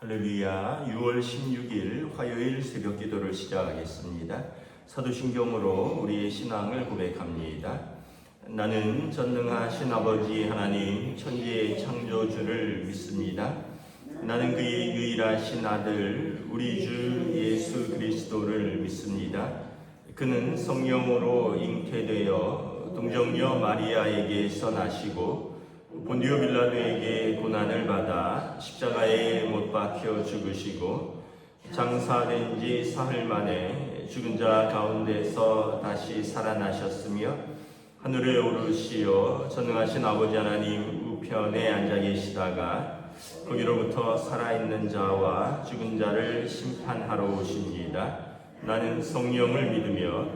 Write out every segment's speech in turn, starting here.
할렐루야. 6월 16일 화요일 새벽 기도를 시작하겠습니다. 사도신경으로 우리의 신앙을 고백합니다. 나는 전능하신 아버지 하나님 천지의 창조주를 믿습니다. 나는 그의 유일하신 아들 우리 주 예수 그리스도를 믿습니다. 그는 성령으로 잉태되어 동정녀 마리아에게서 나시고 본디오 빌라도에게 고난을 받아 십자가에 못 박혀 죽으시고 장사된 지 사흘 만에 죽은 자 가운데서 다시 살아나셨으며 하늘에 오르시어 전능하신 아버지 하나님 우편에 앉아 계시다가 거기로부터 살아있는 자와 죽은 자를 심판하러 오십니다. 나는 성령을 믿으며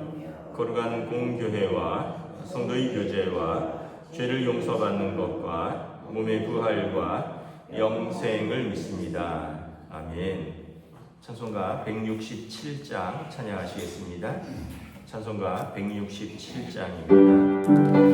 거룩한 공교회와 성도의 교제와 죄를 용서받는 것과 몸의 부활과 영생을 믿습니다. 아멘. 찬송가 167장 찬양하시겠습니다. 찬송가 167장입니다.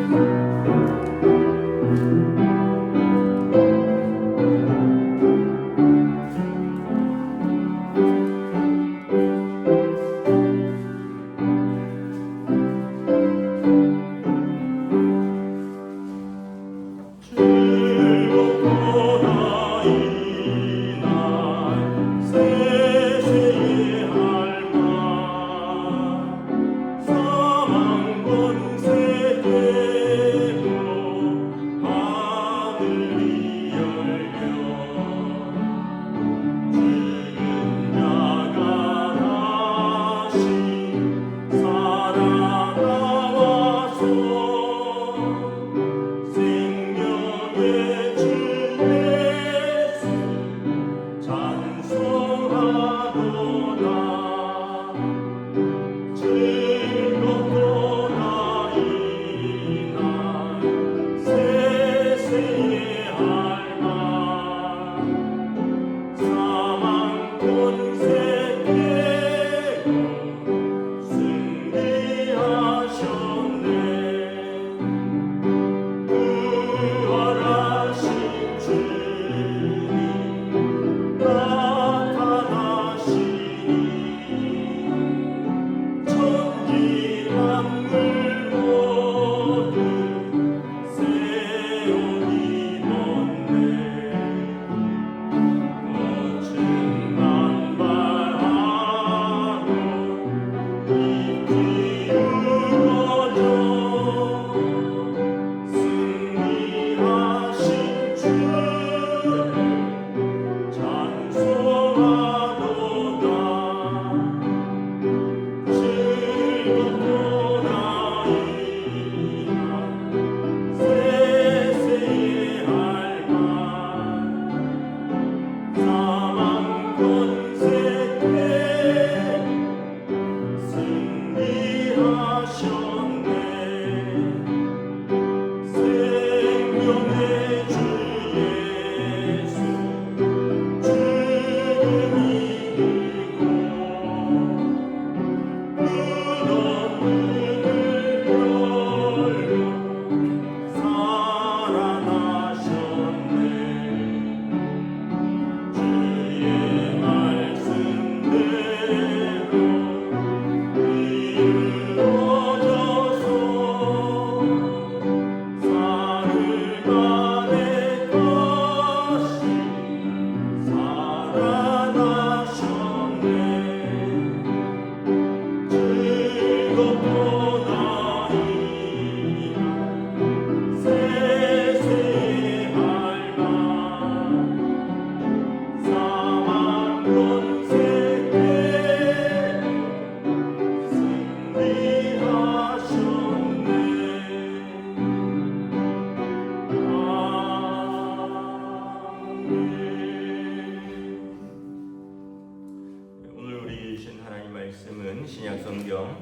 신약성경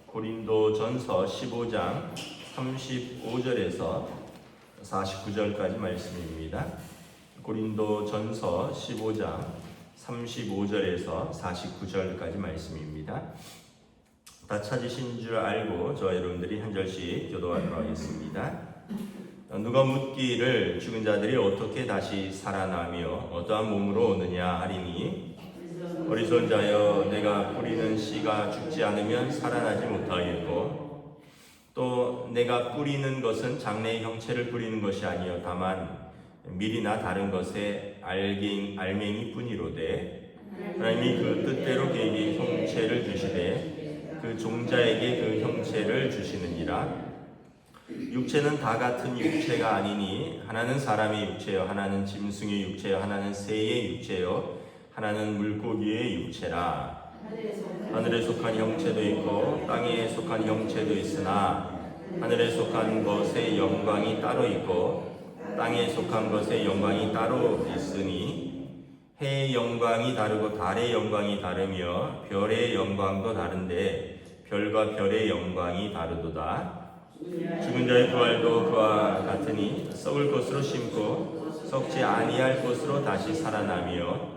고린도전서 15장 35절에서 49절까지 말씀입니다. 고린도전서 15장 35절에서 49절까지 말씀입니다. 다 찾으신 줄 알고 저와 여러분들이 한 절씩 교도하도록 하겠습니다. 누가 묻기를 죽은 자들이 어떻게 다시 살아나며 어떠한 몸으로 오느냐 하리니 어리석은 자여 내가 뿌리는 씨가 죽지 않으면 살아나지 못하겠고 또 내가 뿌리는 것은 장래의 형체를 뿌리는 것이 아니요 다만 밀이나 다른 것에 알맹이뿐이로되 하나님이 그 뜻대로 그에게 형체를 주시되 그 종자에게 그 형체를 주시느니라. 육체는 다 같은 육체가 아니니 하나는 사람의 육체요 하나는 짐승의 육체요 하나는 새의 육체요 하나는 물고기의 육체라. 하늘에 속한 형체도 있고 땅에 속한 형체도 있으나 하늘에 속한 것의 영광이 따로 있고 땅에 속한 것의 영광이 따로 있으니 해의 영광이 다르고 달의 영광이 다르며 별의 영광도 다른데 별과 별의 영광이 다르도다. 죽은 자의 부활도 그와 같으니 썩을 것으로 심고 썩지 아니할 것으로 다시 살아나며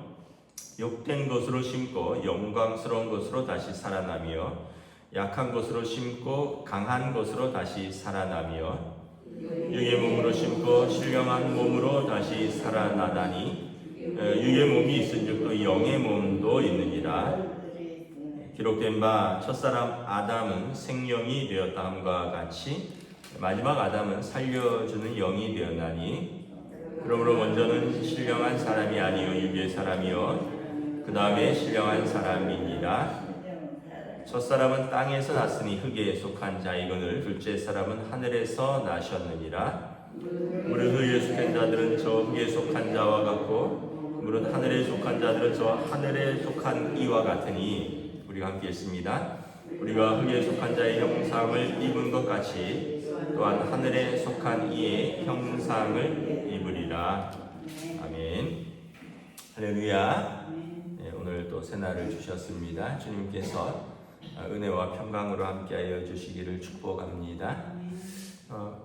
욕된 것으로 심고 영광스러운 것으로 다시 살아나며 약한 것으로 심고 강한 것으로 다시 살아나며 육의 몸으로 심고 신령한 몸으로 다시 살아나다니 육의 몸이 있은즉 또 영의 몸도 있느니라. 기록된 바 첫사람 아담은 생명이 되었다 함과 같이 마지막 아담은 살려주는 영이 되었나니 그러므로 먼저는 신령한 사람이 아니요 육의 사람이요 그 다음에 신령한 사람이니라. 첫사람은 땅에서 났으니 흙에 속한 자이거늘 둘째 사람은 하늘에서 나셨느니라. 무릇 흙에 속한 자들은 저 흙에 속한 자와 같고 무릇 하늘에 속한 자들은 저 하늘에 속한 이와 같으니 우리가 함께 읽습니다. 우리가 흙에 속한 자의 형상을 입은 것 같이 또한 하늘에 속한 이의 형상을 입으리라. 아멘. 할렐루야. 네, 오늘 또 새날을 주셨습니다. 주님께서 은혜와 평강으로 함께하여 주시기를 축복합니다.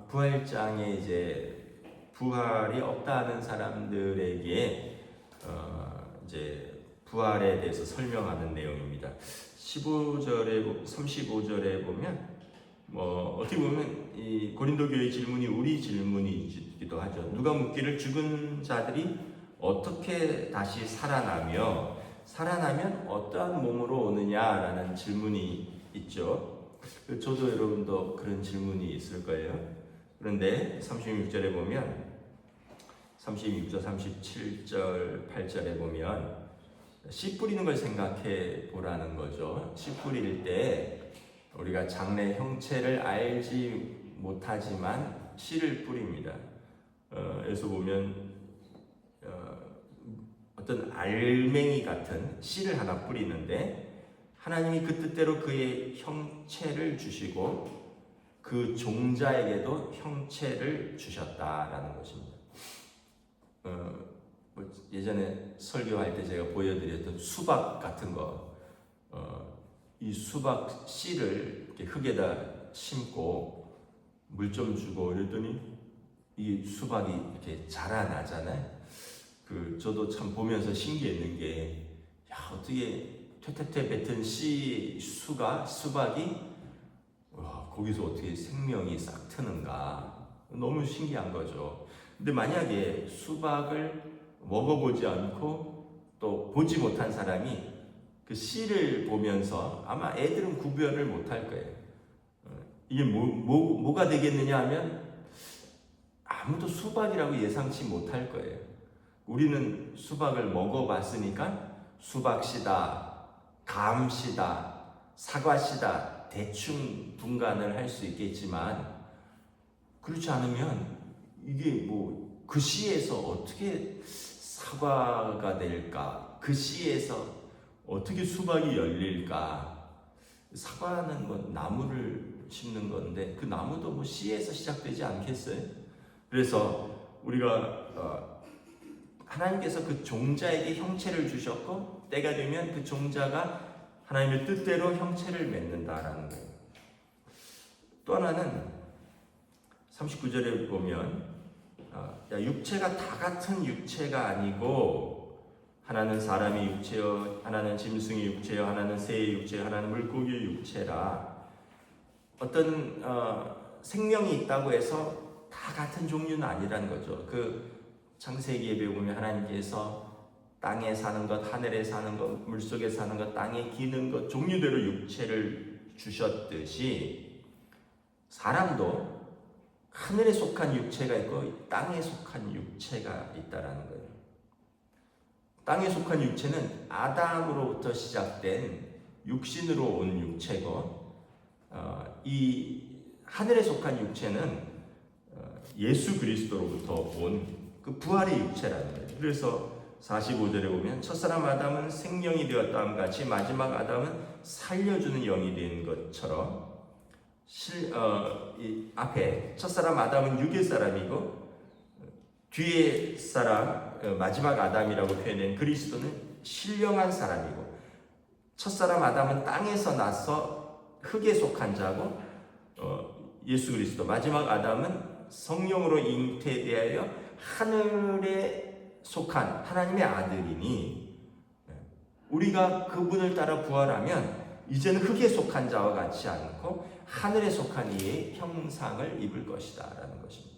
부활장에 이제 부활이 없다는 사람들에게 이제 부활에 대해서 설명하는 내용입니다. 35절에 보면 어떻게 보면 이 고린도 교회 질문이 우리 질문이기도 하죠. 누가 묻기를 죽은 자들이 어떻게 다시 살아나면 어떠한 몸으로 오느냐라는 질문이 있죠. 저도 여러분도 그런 질문이 있을 거예요. 그런데 36절에 보면 36절, 37절, 8절에 보면 씨 뿌리는 걸 생각해 보라는 거죠. 씨 뿌릴 때 우리가 장래 형체를 알지 못하지만 씨를 뿌립니다. 여기서 보면 어떤 알맹이 같은 씨를 하나 뿌리는데 하나님이 그 뜻대로 그의 형체를 주시고 그 종자에게도 형체를 주셨다라는 것입니다. 예전에 설교할 때 제가 보여드렸던 수박 같은 거, 이 수박 씨를 이렇게 흙에다 심고 물 좀 주고 이랬더니 이 수박이 이렇게 자라나잖아요. 저도 참 보면서 신기했는 게, 어떻게 퇴퇴퇴 뱉은 수박이 거기서 어떻게 생명이 싹 트는가. 너무 신기한 거죠. 근데 만약에 수박을 먹어보지 않고 또 보지 못한 사람이 그 씨를 보면서 아마 애들은 구별을 못할 거예요. 이게 뭐가 되겠느냐 하면 아무도 수박이라고 예상치 못할 거예요. 우리는 수박을 먹어봤으니까 수박씨다, 감씨다, 사과씨다 대충 분간을 할 수 있겠지만 그렇지 않으면 이게 그 씨에서 어떻게 사과가 될까? 그 씨에서 어떻게 수박이 열릴까? 사과는 나무를 심는 건데 그 나무도 씨에서 시작되지 않겠어요? 그래서 우리가 하나님께서 그 종자에게 형체를 주셨고 때가 되면 그 종자가 하나님의 뜻대로 형체를 맺는다라는 거예요. 또 하나는 39절에 보면 육체가 다 같은 육체가 아니고 하나는 사람의 육체요, 하나는 짐승의 육체요, 하나는 새의 육체요, 하나는 물고기의 육체라. 어떤 생명이 있다고 해서 다 같은 종류는 아니란 거죠. 그 창세기 예배 보면 하나님께서 땅에 사는 것, 하늘에 사는 것, 물속에 사는 것, 땅에 기는 것 종류대로 육체를 주셨듯이 사람도 하늘에 속한 육체가 있고 땅에 속한 육체가 있다라는 거예요. 땅에 속한 육체는 아담으로부터 시작된 육신으로 온 육체고, 이 하늘에 속한 육체는 예수 그리스도로부터 온 그 부활의 육체라는 거예요. 그래서 45절에 보면 첫사람 아담은 생명이 되었다함 같이 마지막 아담은 살려주는 영이 된 것처럼 이 앞에 첫사람 아담은 육의 사람이고 뒤에 사람 마지막 아담이라고 표현된 그리스도는 신령한 사람이고, 첫사람 아담은 땅에서 나서 흙에 속한 자고 예수 그리스도 마지막 아담은 성령으로 잉태되어 하늘에 속한 하나님의 아들이니, 우리가 그분을 따라 부활하면 이제는 흙에 속한 자와 같지 않고 하늘에 속한 이의 형상을 입을 것이다 라는 것입니다.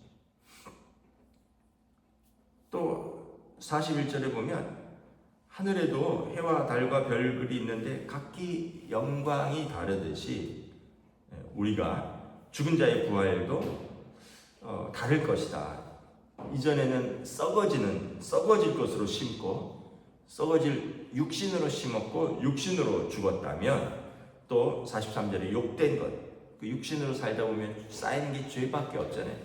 또 41절에 보면 하늘에도 해와 달과 별들이 있는데 각기 영광이 다르듯이 우리가 죽은 자의 부활도 다를 것이다. 이전에는 썩어질 것으로 심고 썩어질 육신으로 심었고 육신으로 죽었다면, 또 43절에 욕된 것, 그 육신으로 살다 보면 쌓이는 게 죄밖에 없잖아요.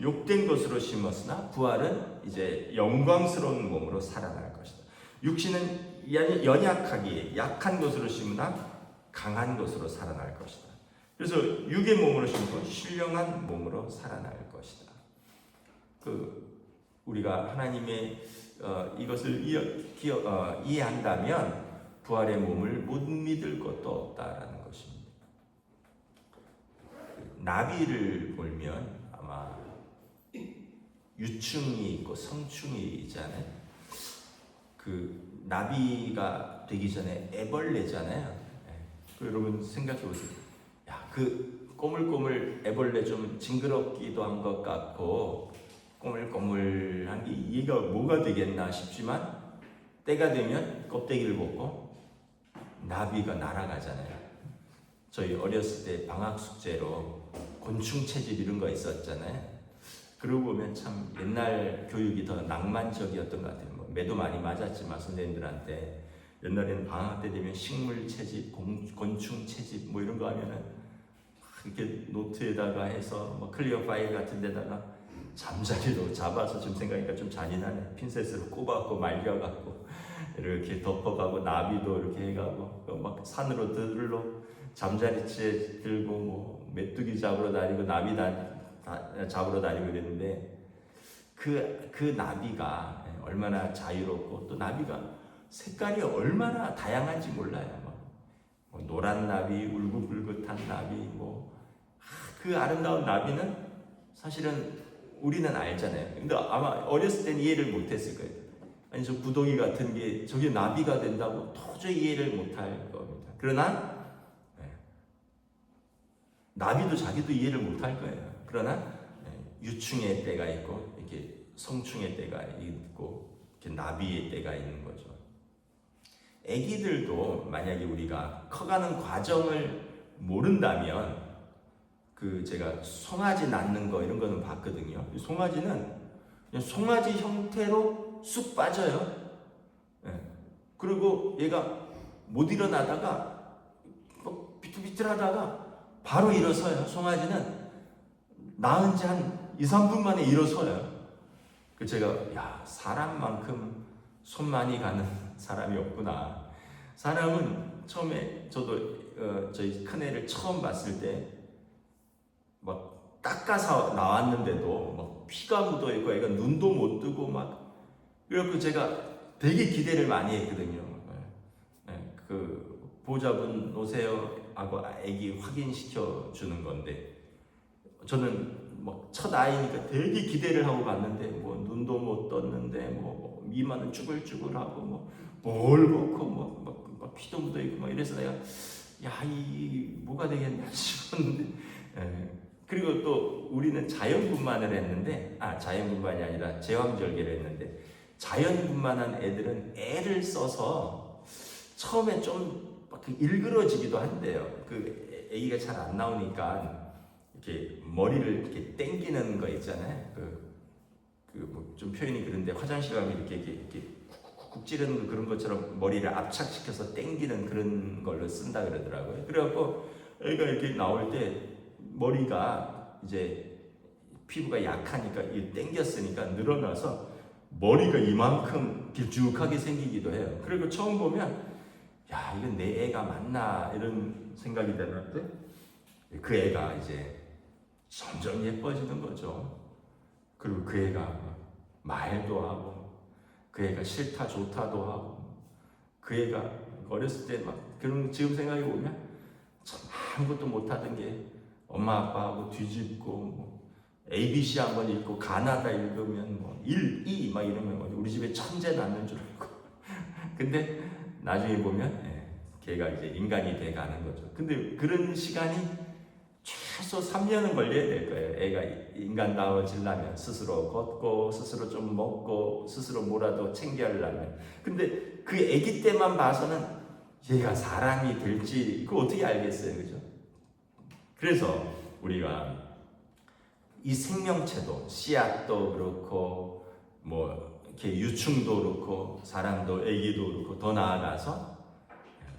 욕된 것으로 심었으나 부활은 이제 영광스러운 몸으로 살아날 것이다. 육신은 연약하기에 약한 것으로 심으나 강한 것으로 살아날 것이다. 그래서 육의 몸으로 심고 신령한 몸으로 살아날 것이다. 우리가 하나님의 이것을 이해한다면 부활의 몸을 못 믿을 것도 없다라는 것입니다. 나비를 보면 아마 유충이 있고 성충이 있잖아요. 그 나비가 되기 전에 애벌레잖아요. 여러분 생각해 보세요. 그 꼬물꼬물 애벌레 좀 징그럽기도 한 것 같고 꼬물꼬물한 게 얘가 뭐가 되겠나 싶지만 때가 되면 껍데기를 벗고 나비가 날아가잖아요. 저희 어렸을 때 방학 숙제로 곤충 채집 이런 거 있었잖아요. 그러고 보면 참 옛날 교육이 더 낭만적이었던 것 같아요. 매도 많이 맞았지만 선생님들한테 옛날에는 방학 때 되면 식물 채집, 곤충 채집 이런 거 하면은 이렇게 노트에다가 해서 클리어 파일 같은 데다가 잠자리로 잡아서 지금 생각하니까 좀 잔인하네. 핀셋으로 꼽아갖고 말려갖고 이렇게 덮어가고 나비도 이렇게 해가고 막 산으로 들러 잠자리채 들고 메뚜기 잡으러 다니고 나비 잡으러 다니고 그랬는데 그 나비가 얼마나 자유롭고 또 나비가 색깔이 얼마나 다양한지 몰라요. 노란 나비, 울긋불긋한 나비, 그 아름다운 나비는 사실은 우리는 알잖아요. 근데 아마 어렸을 땐 이해를 못했을 거예요. 아니 저 구덩이 같은 게 저게 나비가 된다고 도저히 이해를 못할 겁니다. 그러나 나비도 자기도 이해를 못할 거예요. 그러나 유충의 때가 있고 이렇게 성충의 때가 있고 이렇게 나비의 때가 있는 거죠. 아기들도 만약에 우리가 커가는 과정을 모른다면 제가 송아지 낳는 거 이런 거는 봤거든요. 송아지는 그냥 송아지 형태로 쑥 빠져요. 그리고 얘가 못 일어나다가 비틀비틀하다가 바로 일어서요. 송아지는 낳은 지 한 2, 3분 만에 일어서요. 제가 사람만큼 손 많이 가는 사람이 없구나. 사람은 처음에 저도 저희 큰애를 처음 봤을 때 닦아서 나왔는데도 피가 묻어 있고 애가 눈도 못 뜨고 그래갖고 제가 되게 기대를 많이 했거든요. 그 보호자분 오세요 하고 애기 확인시켜 주는 건데 저는 첫 아이니까 되게 기대를 하고 갔는데 눈도 못 떴는데 미만은 쭈글쭈글하고 멀겋고 피도 묻어 있고 이래서 내가 이 뭐가 되겠나 싶었는데 그리고 또 우리는 자연분만을 했는데, 자연분만이 아니라 제왕절개를 했는데, 자연분만한 애들은 애를 써서 처음에 좀 일그러지기도 한대요. 그 애기가 잘 안 나오니까 이렇게 머리를 이렇게 땡기는 거 있잖아요. 뭐 좀 표현이 그런데 화장실 가면 이렇게 쿡쿡 찌르는 그런 것처럼 머리를 압착시켜서 땡기는 그런 걸로 쓴다 그러더라고요. 그래갖고 애가 이렇게 나올 때 머리가 이제 피부가 약하니까 이 땡겼으니까 늘어나서 머리가 이만큼 길쭉하게 생기기도 해요. 그리고 처음 보면 야, 이건 내 애가 맞나 이런 생각이 드는데 그 애가 이제 점점 예뻐지는 거죠. 그리고 그 애가 말도 하고 그 애가 싫다 좋다도 하고 그 애가 어렸을 때 막 그런 지금 생각해 보면 참 아무것도 못하던 게 엄마 아빠하고 뒤집고 뭐 ABC 한번 읽고 가나다 읽으면 뭐 1, 2 막 이러면 우리 집에 천재 낳는 줄 알고 근데 나중에 보면 걔가 이제 인간이 돼 가는 거죠. 근데 그런 시간이 최소 3년은 걸려야 될 거예요. 애가 인간다워지려면 스스로 걷고 스스로 좀 먹고 스스로 뭐라도 챙겨하려면. 근데 그 애기 때만 봐서는 얘가 사람이 될지 그거 어떻게 알겠어요, 그죠? 그래서 우리가 이 생명체도 씨앗도 그렇고 뭐 이렇게 유충도 그렇고 사람도 애기도 그렇고 더 나아가서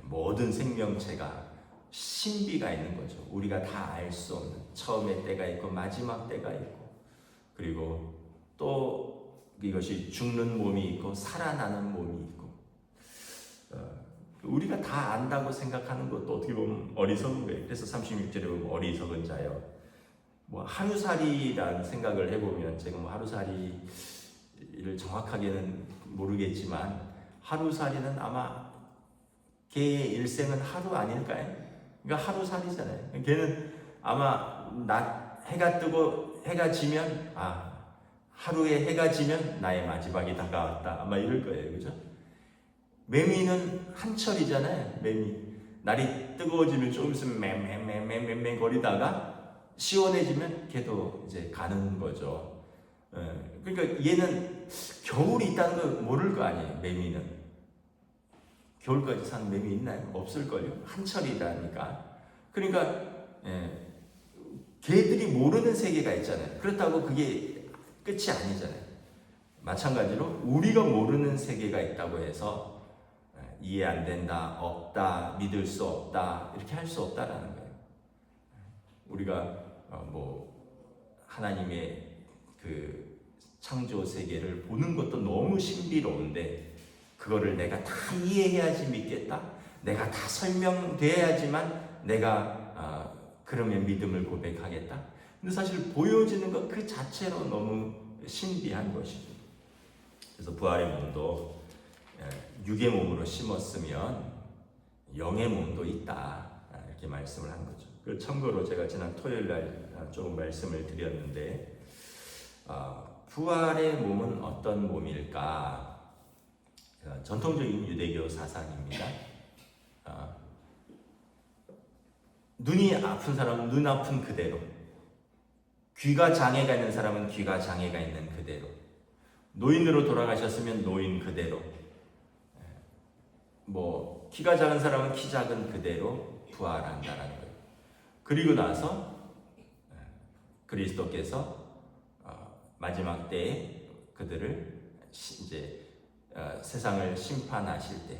모든 생명체가 신비가 있는 거죠. 우리가 다 알 수 없는 처음의 때가 있고 마지막 때가 있고 그리고 또 이것이 죽는 몸이 있고 살아나는 몸이 있고 우리가 다 안다고 생각하는 것도 어떻게 보면 어리석은 거예요. 그래서 36절에 보면 어리석은 자요. 뭐 하루살이라는 생각을 해보면 제가 뭐 하루살이를 정확하게는 모르겠지만 하루살이는 아마 걔의 일생은 하루 아닐까요? 그러니까 하루살이잖아요. 걔는 아마 해가 뜨고 해가 지면 하루에 해가 지면 나의 마지막이 다가왔다 아마 이럴 거예요, 그죠? 매미는 한철이잖아요. 매미 날이 뜨거워지면 조금 있으면 맹맹맹맹맹맹 거리다가 시원해지면 걔도 이제 가는 거죠. 그러니까 얘는 겨울이 있다는 걸 모를 거 아니에요. 매미는 겨울까지 사는 매미 있나요? 없을걸요. 한철이라니까. 그러니까 걔들이 모르는 세계가 있잖아요. 그렇다고 그게 끝이 아니잖아요. 마찬가지로 우리가 모르는 세계가 있다고 해서 이해 안 된다, 없다, 믿을 수 없다 이렇게 할 수 없다라는 거예요. 우리가 하나님의 그 창조 세계를 보는 것도 너무 신비로운데 그거를 내가 다 이해해야지 믿겠다. 내가 다 설명돼야지만 내가 그러면 믿음을 고백하겠다. 근데 사실 보여지는 것 그 자체로 너무 신비한 것이죠. 그래서 부활의 몸도 육의 몸으로 심었으면 영의 몸도 있다 이렇게 말씀을 한 거죠. 그 참고로 제가 지난 토요일 날 조금 말씀을 드렸는데 부활의 몸은 어떤 몸일까? 전통적인 유대교 사상입니다. 눈이 아픈 사람은 눈 아픈 그대로, 귀가 장애가 있는 사람은 귀가 장애가 있는 그대로, 노인으로 돌아가셨으면 노인 그대로, 키가 작은 사람은 키 작은 그대로 부활한다라는 거예요. 그리고 나서 그리스도께서 마지막 때에 그들을 이제 세상을 심판하실 때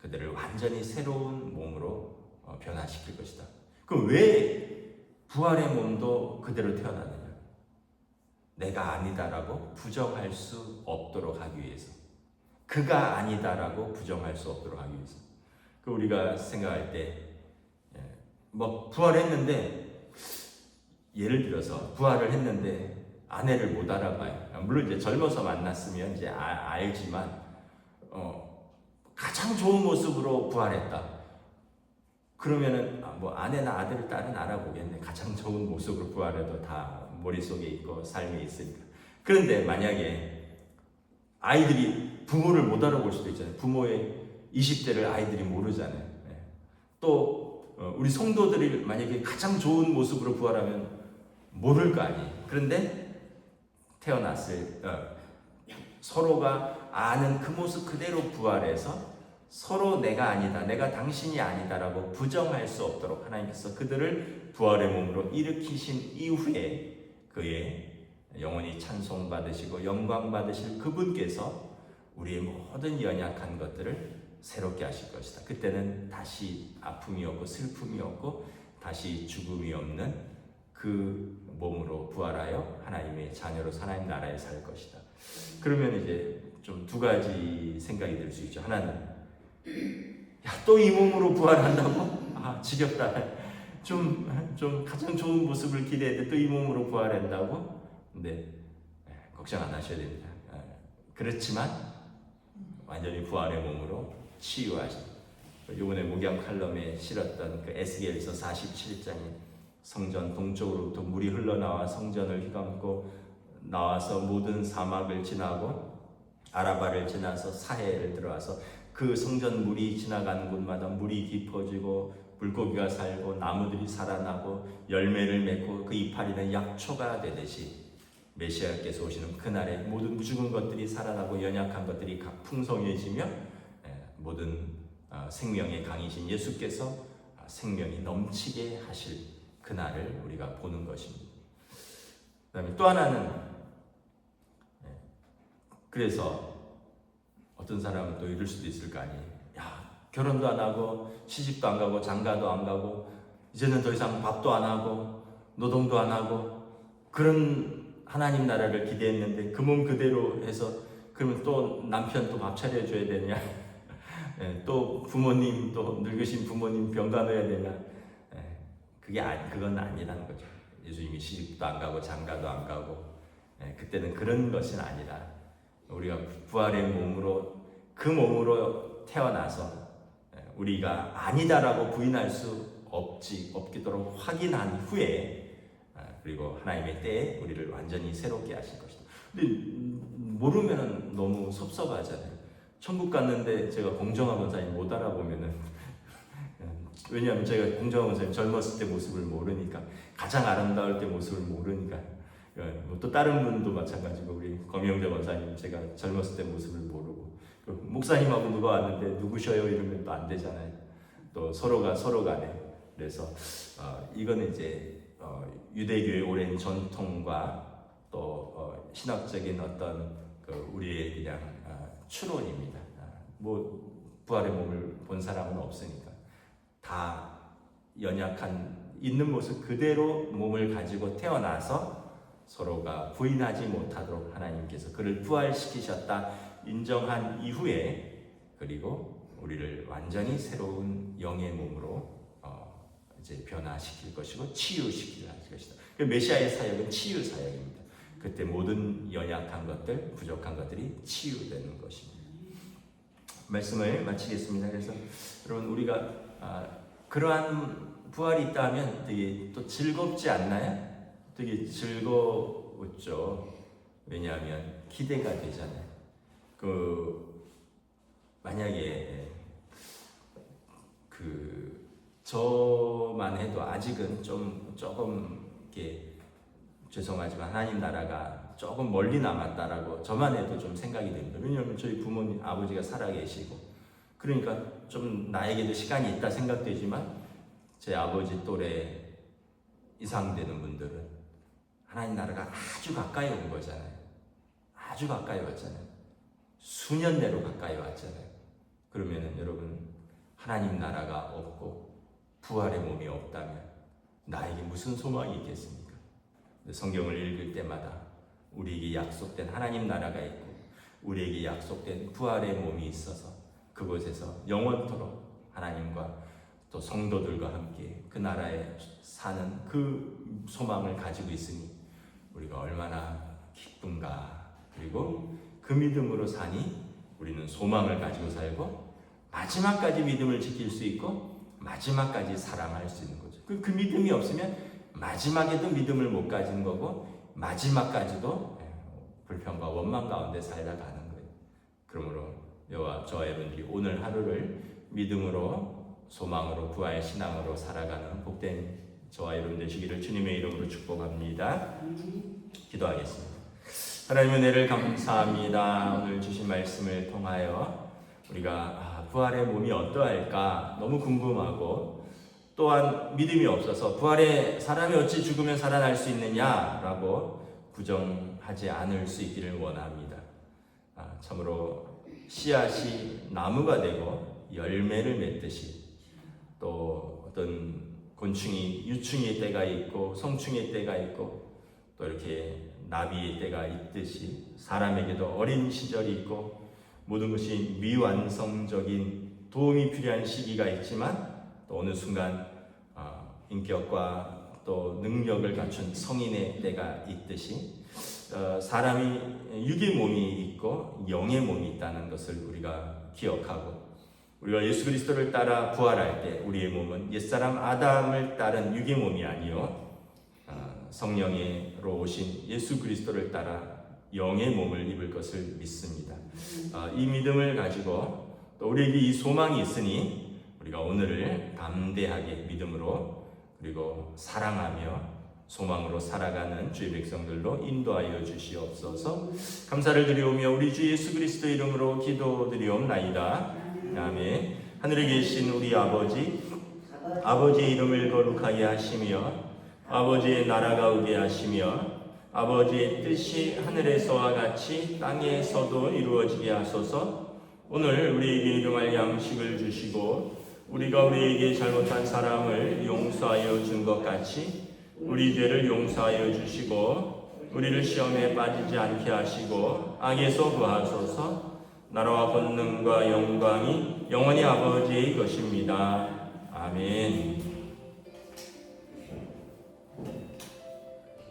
그들을 완전히 새로운 몸으로 변화시킬 것이다. 그럼 왜 부활의 몸도 그대로 태어나느냐? 내가 아니다라고 부정할 수 없도록 하기 위해서, 그가 아니다라고 부정할 수 없도록 하기 위해서. 그 우리가 생각할 때 부활했는데, 예를 들어서 부활을 했는데 아내를 못 알아봐요. 물론 이제 젊어서 만났으면 이제 알지만 가장 좋은 모습으로 부활했다. 그러면은 아내나 아들, 딸은 알아보겠네. 가장 좋은 모습으로 부활해도 다 머릿속에 있고 삶에 있으니까. 그런데 만약에 아이들이 부모를 못 알아볼 수도 있잖아요. 부모의 20대를 아이들이 모르잖아요. 또 우리 성도들이 만약에 가장 좋은 모습으로 부활하면 모를 거 아니에요. 그런데 서로가 아는 그 모습 그대로 부활해서 서로 내가 아니다, 내가 당신이 아니다라고 부정할 수 없도록 하나님께서 그들을 부활의 몸으로 일으키신 이후에 그의 영원히 찬송받으시고 영광받으실 그분께서 우리의 모든 연약한 것들을 새롭게 하실 것이다. 그때는 다시 아픔이 없고 슬픔이 없고 다시 죽음이 없는 그 몸으로 부활하여 하나님의 자녀로서 하나님 나라에 살 것이다. 그러면 이제 좀 두 가지 생각이 들 수 있죠. 하나는 또 이 몸으로 부활한다고? 지겹다. 좀 가장 좋은 모습을 기대했는데 또 이 몸으로 부활한다고? 근데 걱정 안 하셔야 됩니다. 그렇지만 완전히 부활의 몸으로 치유하신, 요번에 목양 칼럼에 실었던 그 에스겔서 47장에 성전 동쪽으로부터 물이 흘러나와 성전을 휘감고 나와서 모든 사막을 지나고 아라바를 지나서 사해를 들어와서 그 성전 물이 지나가는 곳마다 물이 깊어지고 물고기가 살고 나무들이 살아나고 열매를 맺고 그 이파리는 약초가 되듯이 메시아께서 오시는 그날에 모든 죽은 것들이 살아나고 연약한 것들이 각 풍성해지며 모든 생명의 강이신 예수께서 생명이 넘치게 하실 그날을 우리가 보는 것입니다. 그 다음에 또 하나는, 그래서 어떤 사람은 또 이럴 수도 있을 거 아니에요. 결혼도 안 하고 시집도 안 가고 장가도 안 가고 이제는 더 이상 밥도 안 하고 노동도 안 하고 그런 하나님 나라를 기대했는데 그 몸 그대로 해서 그러면 또 남편 또 밥 차려줘야 되냐? 또 부모님, 또 늙으신 부모님 병가눠야 되냐? 그건 아니라는 거죠. 예수님이 시집도 안 가고 장가도 안 가고 그때는 그런 것은 아니라 우리가 부활의 몸으로 그 몸으로 태어나서 우리가 아니다라고 부인할 수 없도록 확인한 후에 그리고 하나님의 때에 우리를 완전히 새롭게 하실 것이다. 근데 모르면은 너무 섭섭하잖아요. 천국 갔는데 제가 공정한 권사님 못 알아보면은 왜냐하면 제가 공정한 권사님 젊었을 때 모습을 모르니까, 가장 아름다울 때 모습을 모르니까, 또 다른 분도 마찬가지고 우리 검영재 권사님 제가 젊었을 때 모습을 모르고, 목사님하고 누가 왔는데 누구셔요 이러면 또 안 되잖아요. 또 서로가 서로 간에. 그래서 이거는 이제 유대교의 오랜 전통과 또 신학적인 어떤 우리의 그냥 추론입니다. 부활의 몸을 본 사람은 없으니까 다 연약한 있는 모습 그대로 몸을 가지고 태어나서 서로가 부인하지 못하도록 하나님께서 그를 부활시키셨다 인정한 이후에, 그리고 우리를 완전히 새로운 영의 몸으로 이제 변화시킬 것이고 치유시킬 것이다. 메시아의 사역은 치유 사역입니다. 그때 모든 연약한 것들, 부족한 것들이 치유되는 것입니다. 말씀을 마치겠습니다. 그래서 여러분, 우리가 그러한 부활이 있다면 되게 또 즐겁지 않나요? 되게 즐거웠죠. 왜냐하면 기대가 되잖아요. 만약에 저만 해도 아직은 조금 이렇게 죄송하지만 하나님 나라가 조금 멀리 남았다라고 저만 해도 좀 생각이 됩니다. 왜냐하면 저희 부모님, 아버지가 살아계시고 그러니까 좀 나에게도 시간이 있다 생각되지만 제 아버지 또래 이상 되는 분들은 하나님 나라가 아주 가까이 온 거잖아요. 아주 가까이 왔잖아요. 수년 내로 가까이 왔잖아요. 그러면은 여러분, 하나님 나라가 없고 부활의 몸이 없다면 나에게 무슨 소망이 있겠습니까? 성경을 읽을 때마다 우리에게 약속된 하나님 나라가 있고 우리에게 약속된 부활의 몸이 있어서 그곳에서 영원토록 하나님과 또 성도들과 함께 그 나라에 사는 그 소망을 가지고 있으니 우리가 얼마나 기쁜가. 그리고 그 믿음으로 사니 우리는 소망을 가지고 살고 마지막까지 믿음을 지킬 수 있고 마지막까지 사랑할 수 있는 거죠. 그 믿음이 없으면 마지막에도 믿음을 못 가진 거고 마지막까지도 불평과 원망 가운데 살다 가는 거예요. 그러므로 저와 여러분들이 오늘 하루를 믿음으로, 소망으로, 부활 신앙으로 살아가는 복된 저와 여러분 되시기를 주님의 이름으로 축복합니다. 기도하겠습니다. 하나님 은혜를 감사합니다. 오늘 주신 말씀을 통하여 우리가 부활의 몸이 어떠할까 너무 궁금하고, 또한 믿음이 없어서 부활의 사람이 어찌 죽으면 살아날 수 있느냐라고 부정하지 않을 수 있기를 원합니다. 참으로 씨앗이 나무가 되고 열매를 맺듯이, 또 어떤 곤충이 유충의 때가 있고 성충의 때가 있고 또 이렇게 나비의 때가 있듯이 사람에게도 어린 시절이 있고 모든 것이 미완성적인 도움이 필요한 시기가 있지만, 또 어느 순간 인격과 또 능력을 갖춘 성인의 때가 있듯이 사람이 육의 몸이 있고 영의 몸이 있다는 것을 우리가 기억하고, 우리가 예수 그리스도를 따라 부활할 때 우리의 몸은 옛사람 아담을 따른 육의 몸이 아니요 성령으로 오신 예수 그리스도를 따라 영의 몸을 입을 것을 믿습니다. 이 믿음을 가지고 또 우리에게 이 소망이 있으니 우리가 오늘을 담대하게 믿음으로 그리고 사랑하며 소망으로 살아가는 주의 백성들로 인도하여 주시옵소서. 감사를 드리오며 우리 주 예수 그리스도 이름으로 기도드리옵나이다. 아멘. 하늘에 계신 우리 아버지의 이름을 거룩하게 하시며 아버지의 나라가 오게 하시며 아버지의 뜻이 하늘에서와 같이 땅에서도 이루어지게 하소서. 오늘 우리에게 일용할 양식을 주시고 우리가 우리에게 잘못한 사람을 용서하여 준 것 같이 우리 죄를 용서하여 주시고 우리를 시험에 빠지지 않게 하시고 악에서 구하소서. 나라와 권능과 영광이 영원히 아버지의 것입니다. 아멘.